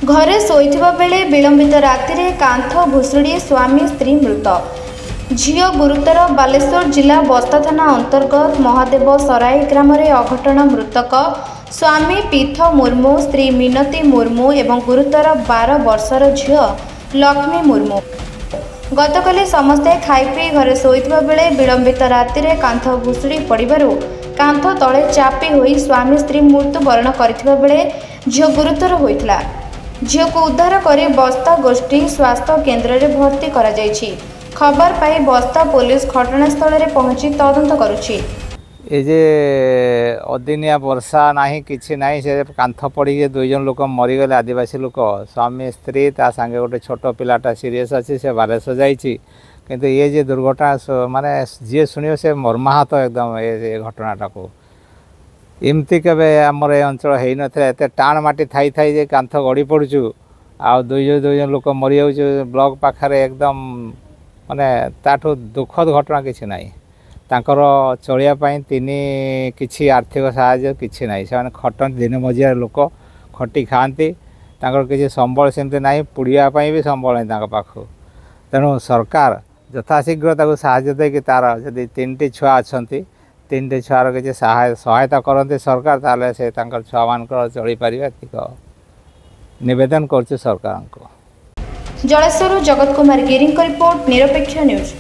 घरे शोइथिबा बेले विलंबित राति रे कांथ भुसुड़ी स्वामी स्त्री मृत। झील गुरुतर बालेश्वर जिला बस्ता थाना अंतर्गत महादेव सराई ग्राम अघटन मृतक स्वामी पीठ मुर्मू स्त्री मिनती मुर्मू एवं गुरुतर 12 वर्षर झील लक्ष्मी मुर्मू। गतकाली समस्ते खाई पी घरे शोइथिबा बेले विलंबित राति रे कांथ भुसुड़ी पड़िबारु कांथ तले चापी होई स्वामी स्त्री मृत्युवरण करथिबा बेले झील गुरुतर होइथिला। झील को उद्धार कर बस्ता गोष्ठी स्वास्थ्य केन्द्र में भर्ती करा जायछि। खबर पाई बस्ता पुलिस घटनास्थल में पहुंची तदंत करुछि। ए जे अदिनिया वर्षा नाही किछि नाही से कांथ पड़ी के दुई जन लोक मरीगले आदिवासी लोक स्वामी स्त्री ता संगे गोटे छोट पिलाटा सीरीयस अच्छी से बालेश्वर जाइछि किंतु ये जे दुर्घटना माने जी शुणियो से मर्माहत एकदम ये घटनाटा को एमती केवे आमर ए अंचल हो ना एत टाण माटी थाई थाई जे कांथ गड़ी पड़ुचु आ दुई जन लोक मरी जाऊँ ब्लॉक पाखे एकदम माने ताठू दुखद घटना किसी ना तांकर चलियापाई तीन किसी आर्थिक साहाय्य किसी ना से खटन दिन मजिया लोक खटी खाती किसी संबल सेमती ना पुड़ियापाई भी संबल नहीं पाखु तेणु सरकार यथाशीघ्र साहाय्य देकी तार जदि 3टी छुआ अच्छा 3टी छुआर किसी सहायता करते सरकार ताले से छुआ मान चली पारे निवेदन कर सरकार। जलेश्वर जगत कुमार गिरी रिपोर्ट निरपेक्ष न्यूज।